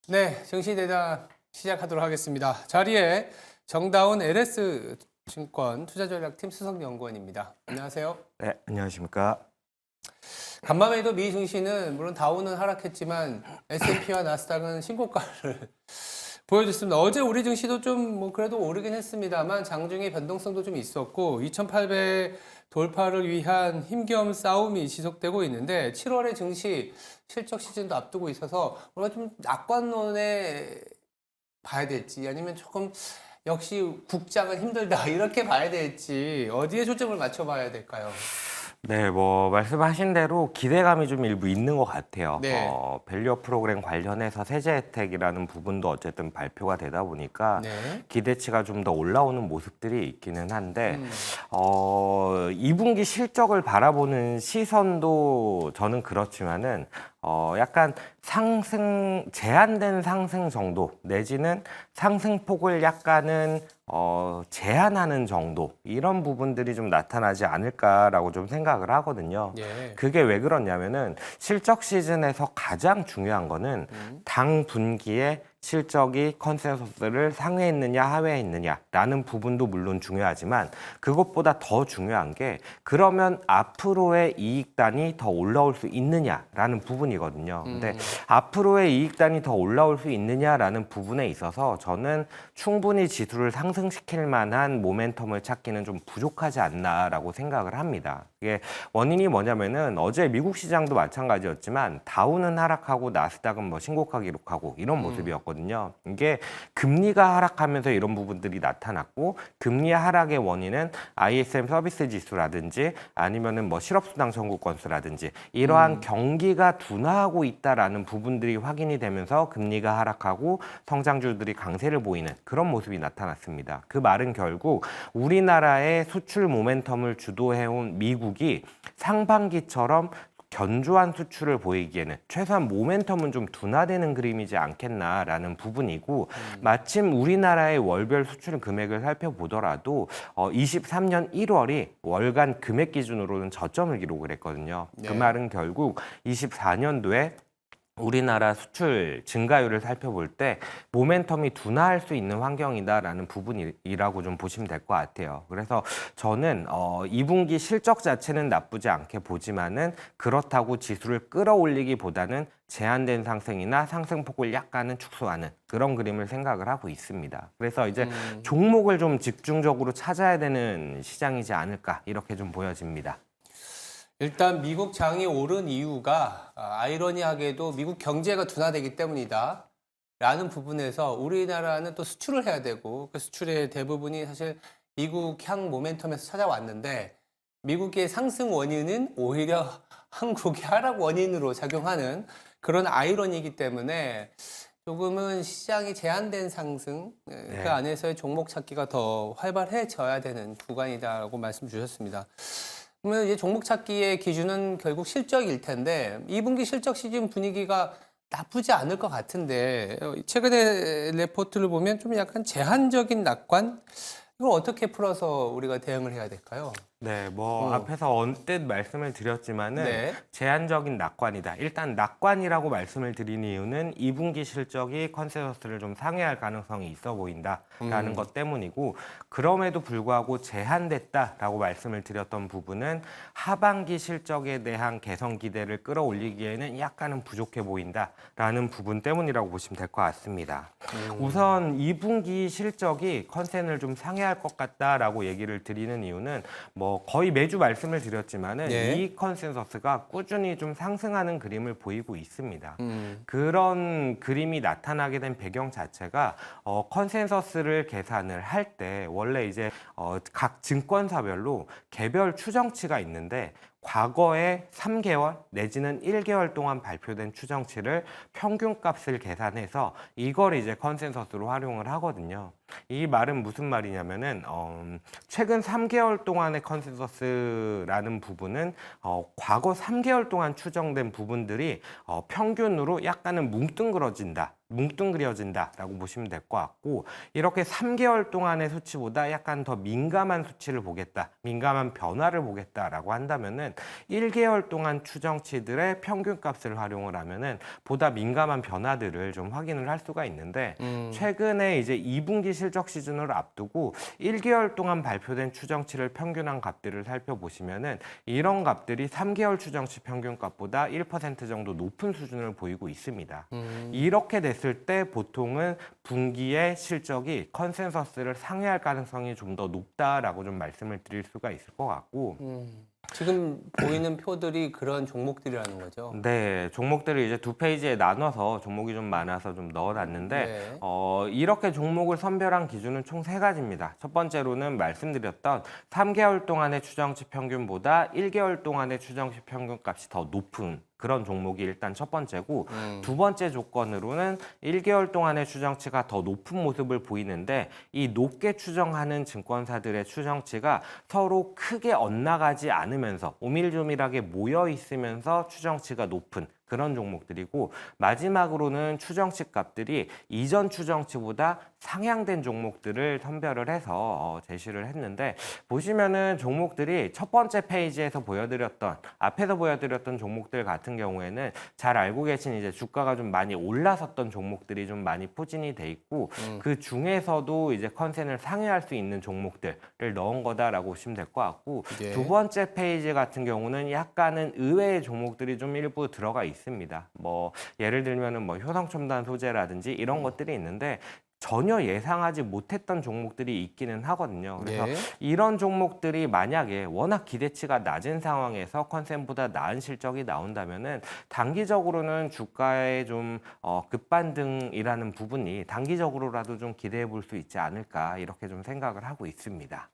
네, 정시대담 시작하도록 하겠습니다. 자리에 정다운 LS증권 투자전략팀 수석연구원입니다. 안녕하세요. 네, 안녕하십니까. 간밤에도 미 증시는 물론 다우는 하락했지만 S&P와 나스닥은 신고가를 보여줬습니다. 어제 우리 증시도 좀 뭐 그래도 오르긴 했습니다만 장중에 변동성도 좀 있었고 2,800 돌파를 위한 힘겨운 싸움이 지속되고 있는데 7월의 증시 실적 시즌도 앞두고 있어서 우리가 좀 낙관론에 봐야 될지 아니면 조금 역시 국장은 힘들다 이렇게 봐야 될지 어디에 초점을 맞춰봐야 될까요? 네, 말씀하신 대로 기대감이 좀 일부 있는 것 같아요. 네. 밸류업 프로그램 관련해서 세제 혜택이라는 부분도 어쨌든 발표가 되다 보니까 네. 기대치가 좀 더 올라오는 모습들이 있기는 한데, 음. 2분기 실적을 바라보는 시선도 저는 그렇지만은, 약간 제한된 상승 정도, 내지는 상승폭을 약간은, 제한하는 정도, 이런 부분들이 좀 나타나지 않을까라고 좀 생각을 하거든요. 예. 그게 왜 그러냐면은 실적 시즌에서 가장 중요한 거는 당 분기에 실적이 컨센서스를 상회했느냐 하회했느냐라는 부분도 물론 중요하지만 그것보다 더 중요한 게 그러면 앞으로의 이익단이 더 올라올 수 있느냐라는 부분이거든요. 근데 앞으로의 이익단이 더 올라올 수 있느냐라는 부분에 있어서 저는 충분히 지수를 상승시킬 만한 모멘텀을 찾기는 좀 부족하지 않나라고 생각을 합니다. 이게 원인이 뭐냐면은 어제 미국 시장도 마찬가지였지만 다우는 하락하고 나스닥은 신고가 기록하고 이런 모습이었거든요. 이게 금리가 하락하면서 이런 부분들이 나타났고 금리 하락의 원인은 ISM 서비스 지수라든지 아니면은 실업수당 청구 건수라든지 이러한 경기가 둔화하고 있다라는 부분들이 확인이 되면서 금리가 하락하고 성장주들이 강세를 보이는 그런 모습이 나타났습니다. 그 말은 결국 우리나라의 수출 모멘텀을 주도해온 미국이 상반기처럼 견조한 수출을 보이기에는 최소한 모멘텀은 좀 둔화되는 그림이지 않겠나라는 부분이고 마침 우리나라의 월별 수출 금액을 살펴보더라도 23년 1월이 월간 금액 기준으로는 저점을 기록을 했거든요. 네. 그 말은 결국 24년도에 우리나라 수출 증가율을 살펴볼 때 모멘텀이 둔화할 수 있는 환경이다라는 부분이라고 좀 보시면 될 것 같아요. 그래서 저는 2분기 실적 자체는 나쁘지 않게 보지만은 그렇다고 지수를 끌어올리기보다는 제한된 상승이나 상승폭을 약간은 축소하는 그런 그림을 생각을 하고 있습니다. 그래서 이제 종목을 좀 집중적으로 찾아야 되는 시장이지 않을까 이렇게 좀 보여집니다. 일단 미국 장이 오른 이유가 아이러니하게도 미국 경제가 둔화되기 때문이다. 라는 부분에서 우리나라는 또 수출을 해야 되고 그 수출의 대부분이 사실 미국 향 모멘텀에서 찾아왔는데 미국의 상승 원인은 오히려 한국의 하락 원인으로 작용하는 그런 아이러니이기 때문에 조금은 시장이 제한된 상승 그 네. 안에서의 종목 찾기가 더 활발해져야 되는 구간이다라고 말씀 주셨습니다. 그러면 이제 종목 찾기의 기준은 결국 실적일 텐데 2분기 실적 시즌 분위기가 나쁘지 않을 것 같은데 최근에 레포트를 보면 좀 약간 제한적인 낙관 이걸 어떻게 풀어서 우리가 대응을 해야 될까요? 네, 앞에서 언뜻 말씀을 드렸지만은 네. 제한적인 낙관이다. 일단 낙관이라고 말씀을 드린 이유는 2분기 실적이 컨센서스를 좀 상회할 가능성이 있어 보인다라는 것 때문이고 그럼에도 불구하고 제한됐다라고 말씀을 드렸던 부분은 하반기 실적에 대한 개선 기대를 끌어올리기에는 약간은 부족해 보인다라는 부분 때문이라고 보시면 될 것 같습니다. 우선 2분기 실적이 컨센을 좀 상회할 것 같다라고 얘기를 드리는 이유는 거의 매주 말씀을 드렸지만은 네. 이익 컨센서스가 꾸준히 좀 상승하는 그림을 보이고 있습니다. 그런 그림이 나타나게 된 배경 자체가 컨센서스를 계산을 할 때 원래 이제 각 증권사별로 개별 추정치가 있는데 과거에 3개월 내지는 1개월 동안 발표된 추정치를 평균값을 계산해서 이걸 이제 컨센서스로 활용을 하거든요. 이 말은 무슨 말이냐면은 최근 3개월 동안의 컨센서스라는 부분은 과거 3개월 동안 추정된 부분들이 평균으로 약간은 뭉뚱그러진다 뭉뚱그려진다라고 보시면 될 것 같고 이렇게 3개월 동안의 수치보다 약간 더 민감한 수치를 보겠다, 민감한 변화를 보겠다라고 한다면은 1개월 동안 추정치들의 평균값을 활용을 하면은 보다 민감한 변화들을 좀 확인을 할 수가 있는데 최근에 이제 2분기 실적 시즌을 앞두고 1개월 동안 발표된 추정치를 평균한 값들을 살펴보시면은 이런 값들이 3개월 추정치 평균값보다 1% 정도 높은 수준을 보이고 있습니다. 이렇게 됐을 때 보통은 분기의 실적이 컨센서스를 상회할 가능성이 좀 더 높다라고 좀 말씀을 드릴 수가 있을 것 같고 지금 보이는 표들이 그런 종목들이라는 거죠. 네, 종목들을 이제 두 페이지에 나눠서 종목이 좀 많아서 좀 넣어놨는데 네. 이렇게 종목을 선별한 기준은 총 세 가지입니다. 첫 번째로는 말씀드렸던 3개월 동안의 추정치 평균보다 1개월 동안의 추정치 평균값이 더 높은 그런 종목이 일단 첫 번째고 두 번째 조건으로는 1개월 동안의 추정치가 더 높은 모습을 보이는데 이 높게 추정하는 증권사들의 추정치가 서로 크게 엇나가지 않으면서 오밀조밀하게 모여 있으면서 추정치가 높은 그런 종목들이고 마지막으로는 추정치 값들이 이전 추정치보다 상향된 종목들을 선별을 해서 제시를 했는데 보시면은 종목들이 첫 번째 페이지에서 보여드렸던 앞에서 보여드렸던 종목들 같은 경우에는 잘 알고 계신 이제 주가가 좀 많이 올라섰던 종목들이 좀 많이 포진이 돼 있고 그 중에서도 이제 컨센을 상회할 수 있는 종목들을 넣은 거다라고 보시면 될 것 같고 예. 두 번째 페이지 같은 경우는 약간은 의외의 종목들이 좀 일부 들어가 있습니다. 뭐 예를 들면은 뭐 효성첨단 소재라든지 이런 것들이 있는데 전혀 예상하지 못했던 종목들이 있기는 하거든요. 그래서 예. 이런 종목들이 만약에 워낙 기대치가 낮은 상황에서 컨센보다 나은 실적이 나온다면은 단기적으로는 주가의 좀 급반등이라는 부분이 단기적으로라도 좀 기대해 볼 수 있지 않을까 이렇게 좀 생각을 하고 있습니다.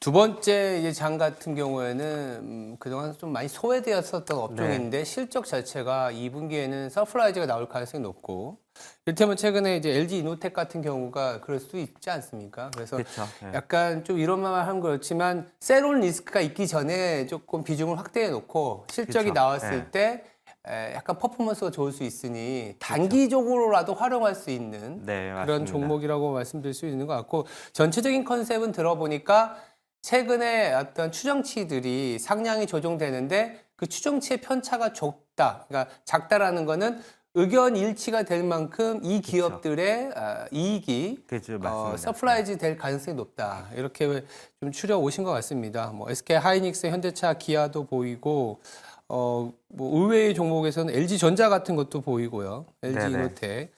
두 번째 이제 장 같은 경우에는 그동안 좀 많이 소외되었었던 업종인데 실적 자체가 2분기에는 서프라이즈가 나올 가능성이 높고 이를테면 최근에 이제 LG 이노텍 같은 경우가 그럴 수도 있지 않습니까? 그래서 그렇죠. 네. 약간 좀 이런 말만 하면 그렇지만 세론 리스크가 있기 전에 조금 비중을 확대해 놓고 실적이 그쵸. 나왔을 때 약간 퍼포먼스가 좋을 수 있으니 단기적으로라도 활용할 수 있는 네, 그런 맞습니다. 종목이라고 말씀드릴 수 있는 것 같고 전체적인 컨셉은 들어보니까 최근에 어떤 추정치들이 상향이 조정되는데 그 추정치의 편차가 좁다. 그러니까 작다라는 거는 의견 일치가 될 만큼 이 기업들의 이익이 그렇죠, 맞습니다. 서프라이즈 될 가능성이 높다. 이렇게 좀 추려 오신 것 같습니다. 뭐 SK 하이닉스, 현대차, 기아도 보이고 뭐 의외의 종목에서는 LG 전자 같은 것도 보이고요. LG 네네. 이노텍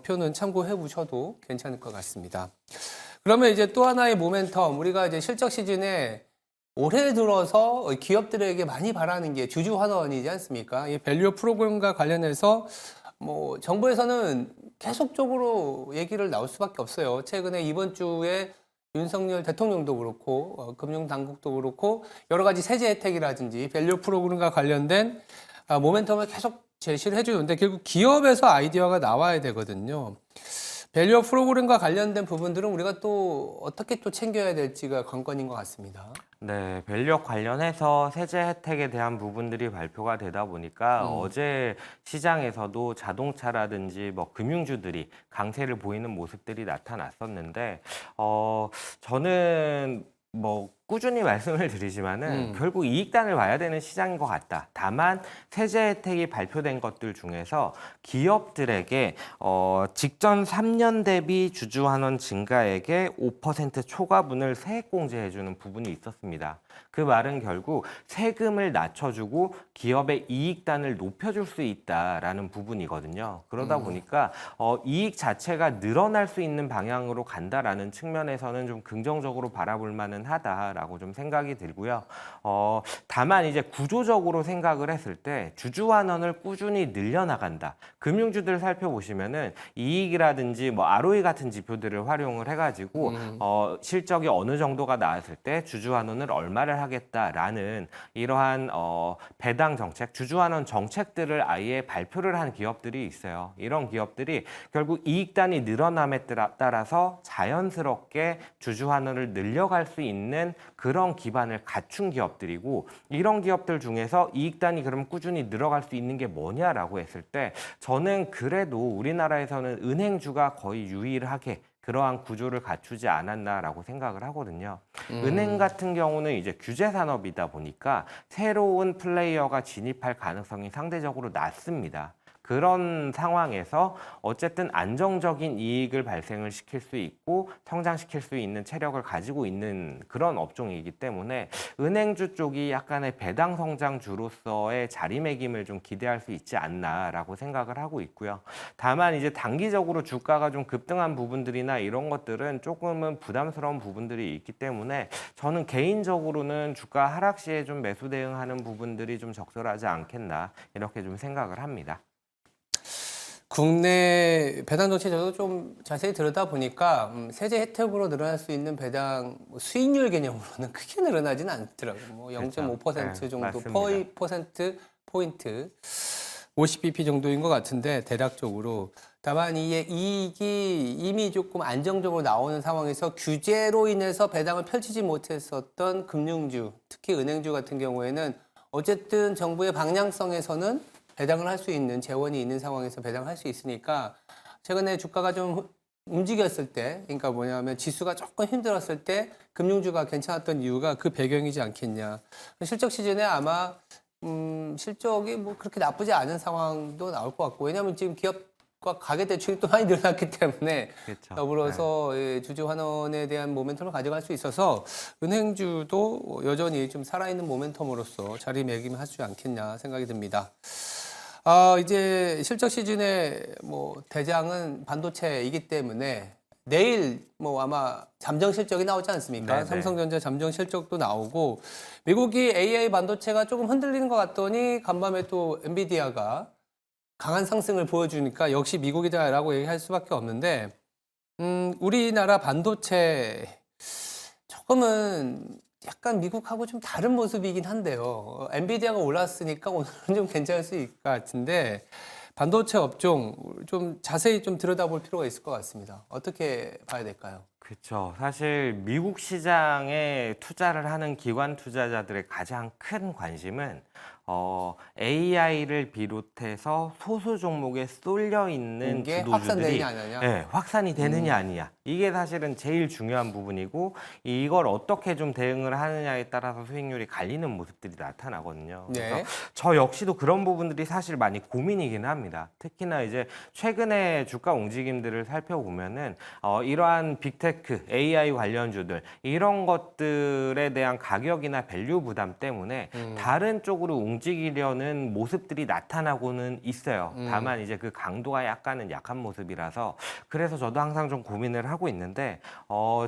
표는 참고해 보셔도 괜찮을 것 같습니다. 그러면 이제 또 하나의 모멘텀, 우리가 이제 실적 시즌에 올해 들어서 기업들에게 많이 바라는 게 주주 환원이지 않습니까? 이 밸류 프로그램과 관련해서 뭐 정부에서는 계속적으로 얘기를 나올 수밖에 없어요. 최근에 이번 주에 윤석열 대통령도 그렇고 금융 당국도 그렇고 여러 가지 세제 혜택이라든지 밸류 프로그램과 관련된 모멘텀을 계속 제시를 해주는데 결국 기업에서 아이디어가 나와야 되거든요. 밸류업 프로그램과 관련된 부분들은 우리가 또 어떻게 또 챙겨야 될지가 관건인 것 같습니다. 네, 밸류업 관련해서 세제 혜택에 대한 부분들이 발표가 되다 보니까 어제 시장에서도 자동차라든지 뭐 금융주들이 강세를 보이는 모습들이 나타났었는데 저는 뭐 꾸준히 말씀을 드리지만은 결국 이익단을 봐야 되는 시장인 것 같다. 다만 세제 혜택이 발표된 것들 중에서 기업들에게 직전 3년 대비 주주 환원 증가액의 5% 초과분을 세액공제해주는 부분이 있었습니다. 그 말은 결국 세금을 낮춰주고 기업의 이익단을 높여줄 수 있다라는 부분이거든요. 그러다 보니까 이익 자체가 늘어날 수 있는 방향으로 간다라는 측면에서는 좀 긍정적으로 바라볼 만은 하다라고 좀 생각이 들고요. 다만 이제 구조적으로 생각을 했을 때 주주 환원을 꾸준히 늘려나간다. 금융주들 살펴보시면은 이익이라든지 뭐 ROE 같은 지표들을 활용을 해가지고 실적이 어느 정도가 나왔을 때 주주 환원을 얼마를 하겠다라는 이러한 배당 정책, 주주 환원 정책들을 아예 발표를 한 기업들이 있어요. 이런 기업들이 결국 이익단이 늘어남에 따라서 자연스럽게 주주 환원을 늘려갈 수 있는 그런 기반을 갖춘 기업들이고 이런 기업들 중에서 이익단이 그럼 꾸준히 늘어갈 수 있는 게 뭐냐라고 했을 때 저는 그래도 우리나라에서는 은행주가 거의 유일하게 그러한 구조를 갖추지 않았나라고 생각을 하거든요. 은행 같은 경우는 이제 규제 산업이다 보니까 새로운 플레이어가 진입할 가능성이 상대적으로 낮습니다. 그런 상황에서 어쨌든 안정적인 이익을 발생을 시킬 수 있고 성장시킬 수 있는 체력을 가지고 있는 그런 업종이기 때문에 은행주 쪽이 약간의 배당 성장주로서의 자리매김을 좀 기대할 수 있지 않나라고 생각을 하고 있고요. 다만 이제 단기적으로 주가가 좀 급등한 부분들이나 이런 것들은 조금은 부담스러운 부분들이 있기 때문에 저는 개인적으로는 주가 하락 시에 좀 매수 대응하는 부분들이 좀 적절하지 않겠나 이렇게 좀 생각을 합니다. 국내 배당 정책 저도 좀 자세히 들여다보니까 세제 혜택으로 늘어날 수 있는 배당 수익률 개념으로는 크게 늘어나지는 않더라고요. 뭐 0.5% 네, 정도 맞습니다. 퍼센트 포인트 50bp 정도인 것 같은데 대략적으로 다만 이게 이익이 이미 조금 안정적으로 나오는 상황에서 규제로 인해서 배당을 펼치지 못했었던 금융주, 특히 은행주 같은 경우에는 어쨌든 정부의 방향성에서는 배당을 할 수 있는 재원이 있는 상황에서 배당을 할 수 있으니까 최근에 주가가 좀 움직였을 때, 그러니까 뭐냐면 지수가 조금 힘들었을 때 금융주가 괜찮았던 이유가 그 배경이지 않겠냐. 실적 시즌에 아마 실적이 뭐 그렇게 나쁘지 않은 상황도 나올 것 같고, 왜냐하면 지금 기업과 가계대출이 또 많이 늘어났기 때문에 그렇죠. 더불어서 주주 환원에 대한 모멘텀을 가져갈 수 있어서 은행주도 여전히 좀 살아있는 모멘텀으로서 자리매김할 수 않겠냐 생각이 듭니다. 이제 실적 시즌에 뭐 대장은 반도체이기 때문에 내일 뭐 아마 잠정 실적이 나오지 않습니까? 네네. 삼성전자 잠정 실적도 나오고 미국이 AI 반도체가 조금 흔들리는 것 같더니 간밤에 또 엔비디아가 강한 상승을 보여주니까 역시 미국이다라고 얘기할 수밖에 없는데 우리나라 반도체 조금은 약간 미국하고 좀 다른 모습이긴 한데요. 엔비디아가 올랐으니까 오늘은 좀 괜찮을 수 있을 것 같은데 반도체 업종 좀 자세히 좀 들여다볼 필요가 있을 것 같습니다. 어떻게 봐야 될까요? 그렇죠. 사실 미국 시장에 투자를 하는 기관 투자자들의 가장 큰 관심은 AI를 비롯해서 소수 종목에 쏠려 있는 이게 확산되느냐 주도주들이 아니냐? 확산이 되느냐 아니냐. 이게 사실은 제일 중요한 부분이고 이걸 어떻게 좀 대응을 하느냐에 따라서 수익률이 갈리는 모습들이 나타나거든요. 그래서 네. 저 역시도 그런 부분들이 사실 많이 고민이긴 합니다. 특히나 이제 최근에 주가 움직임들을 살펴보면은 이러한 빅테크, AI 관련주들 이런 것들에 대한 가격이나 밸류 부담 때문에 다른 쪽으로 움직이려는 모습들이 나타나고는 있어요. 다만 이제 그 강도가 약간은 약한 모습이라서 그래서 저도 항상 좀 고민을 하고 있는데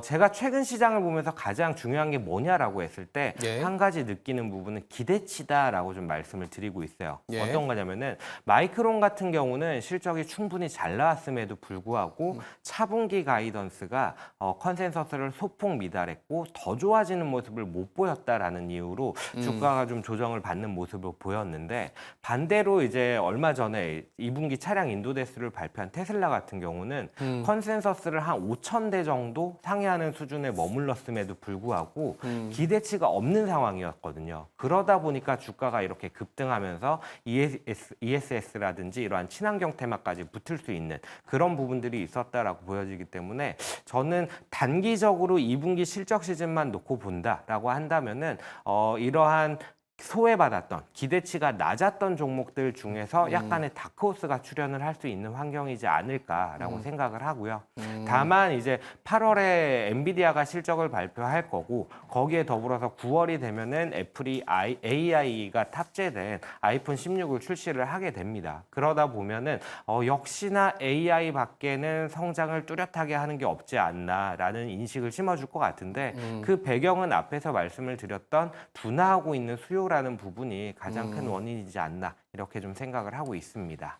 제가 최근 시장을 보면서 가장 중요한 게 뭐냐라고 했을 때 예. 한 가지 느끼는 부분은 기대치다라고 좀 말씀을 드리고 있어요. 예. 어떤 거냐면은 마이크론 같은 경우는 실적이 충분히 잘 나왔음에도 불구하고 차분기 가이던스가 컨센서스를 소폭 미달했고 더 좋아지는 모습을 못 보였다라는 이유로 주가가 좀 조정을 받는 모습을 보였는데 반대로 이제 얼마 전에 2분기 차량 인도 대수를 발표한 테슬라 같은 경우는 컨센서스를 한 5,000대 정도 상회하는 수준에 머물렀음에도 불구하고 기대치가 없는 상황이었거든요. 그러다 보니까 주가가 이렇게 급등하면서 ESS라든지 이러한 친환경 테마까지 붙을 수 있는 그런 부분들이 있었다라고 보여지기 때문에 저는 단기적으로 2분기 실적 시즌만 놓고 본다라고 한다면은 이러한 소외받았던 기대치가 낮았던 종목들 중에서 약간의 다크호스가 출현을 할 수 있는 환경이지 않을까라고 생각을 하고요. 다만 이제 8월에 엔비디아가 실적을 발표할 거고 거기에 더불어서 9월이 되면은 애플이 AI가 탑재된 아이폰 16을 출시를 하게 됩니다. 그러다 보면은 역시나 AI 밖에는 성장을 뚜렷하게 하는 게 없지 않나라는 인식을 심어줄 것 같은데 그 배경은 앞에서 말씀을 드렸던 둔화하고 있는 수요라는 부분이 가장 큰 원인이지 않나 이렇게 좀 생각을 하고 있습니다.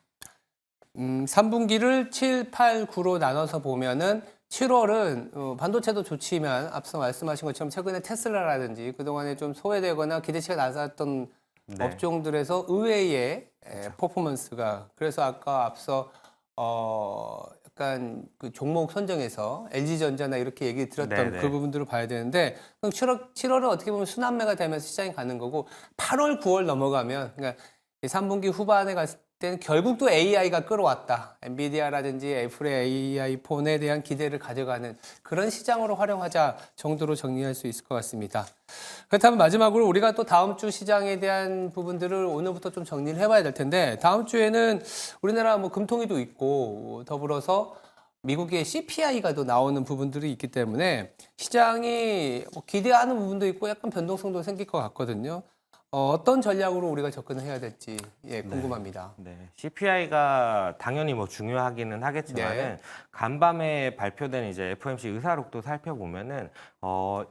3분기를 7, 8, 9로 나눠서 보면은 7월은 반도체도 좋지만 앞서 말씀하신 것처럼 최근에 테슬라라든지 그동안에 좀 소외되거나 기대치가 낮았던 네. 업종들에서 의외의 퍼포먼스가 그래서 아까 앞서 약간 그 종목 선정에서 LG전자나 이렇게 얘기 들었던 네네. 그 부분들을 봐야 되는데 그럼 7월은 어떻게 보면 순환매가 되면서 시장이 가는 거고 8월, 9월 넘어가면 그러니까 3분기 후반에 갔을 때는 결국 또 AI가 끌어왔다. 엔비디아라든지 애플의 AI 폰에 대한 기대를 가져가는 그런 시장으로 활용하자 정도로 정리할 수 있을 것 같습니다. 그렇다면 마지막으로 우리가 또 다음 주 시장에 대한 부분들을 오늘부터 좀 정리를 해봐야 될 텐데 다음 주에는 우리나라 뭐 금통위도 있고 더불어서 미국의 CPI가 또 나오는 부분들이 있기 때문에 시장이 뭐 기대하는 부분도 있고 약간 변동성도 생길 것 같거든요. 어떤 전략으로 우리가 접근을 해야 될지 궁금합니다. 네, CPI가 당연히 뭐 중요하기는 하겠지만은 네. 간밤에 발표된 이제 FOMC 의사록도 살펴보면은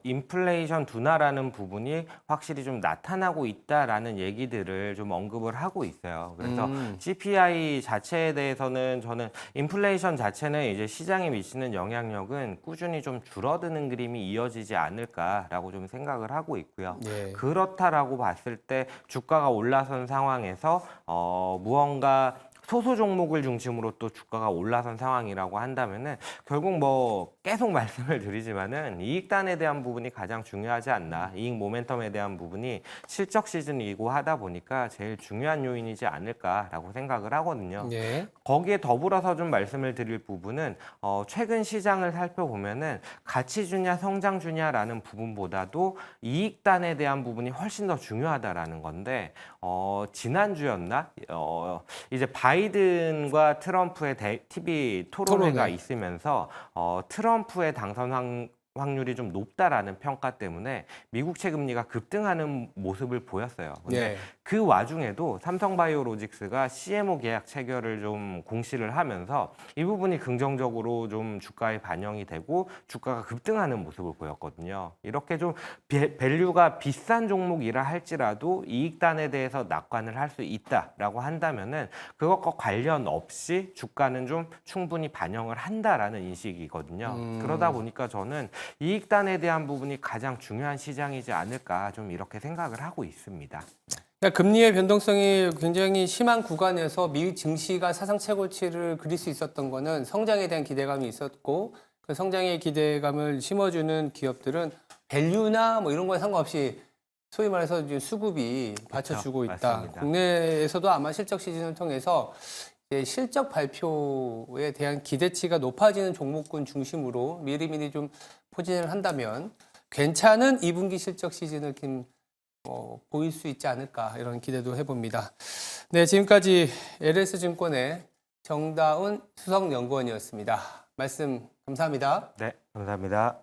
인플레이션 둔화라는 부분이 확실히 좀 나타나고 있다라는 얘기들을 좀 언급을 하고 있어요. 그래서 CPI 자체에 대해서는 저는 인플레이션 자체는 이제 시장에 미치는 영향력은 꾸준히 좀 줄어드는 그림이 이어지지 않을까라고 좀 생각을 하고 있고요. 네. 그렇다라고 봤을 때 주가가 올라선 상황에서 무언가 소수 종목을 중심으로 또 주가가 올라선 상황이라고 한다면은 결국 뭐 계속 말씀을 드리지만은 이익단에 대한 부분이 가장 중요하지 않나. 이익 모멘텀에 대한 부분이 실적 시즌이고 하다 보니까 제일 중요한 요인이지 않을까라고 생각을 하거든요. 네. 거기에 더불어서 좀 말씀을 드릴 부분은 최근 시장을 살펴보면은 가치주냐 성장주냐라는 부분보다도 이익단에 대한 부분이 훨씬 더 중요하다라는 건데 지난주였나? 이제 바이든과 트럼프의 TV 토론회가 토론회. 있으면서 트럼프의 당선 확률이 좀 높다라는 평가 때문에 미국 채금리가 급등하는 모습을 보였어요. 근데 네. 그 와중에도 삼성바이오로직스가 CMO 계약 체결을 좀 공시를 하면서 이 부분이 긍정적으로 좀 주가에 반영이 되고 주가가 급등하는 모습을 보였거든요. 이렇게 좀 밸류가 비싼 종목이라 할지라도 이익단에 대해서 낙관을 할 수 있다라고 한다면은 그것과 관련 없이 주가는 좀 충분히 반영을 한다라는 인식이거든요. 그러다 보니까 저는 이익단에 대한 부분이 가장 중요한 시장이지 않을까 좀 이렇게 생각을 하고 있습니다. 그러니까 금리의 변동성이 굉장히 심한 구간에서 미 증시가 사상 최고치를 그릴 수 있었던 거는 성장에 대한 기대감이 있었고 그 성장의 기대감을 심어주는 기업들은 밸류나 뭐 이런 거에 상관없이 소위 말해서 이제 수급이 받쳐주고 있다. 맞습니다. 국내에서도 아마 실적 시즌을 통해서 이제 실적 발표에 대한 기대치가 높아지는 종목군 중심으로 미리미리 좀 포진을 한다면 괜찮은 2분기 실적 시즌을 보일 수 있지 않을까 이런 기대도 해봅니다. 네, 지금까지 LS증권의 정다운 수석연구원이었습니다. 말씀 감사합니다. 네, 감사합니다.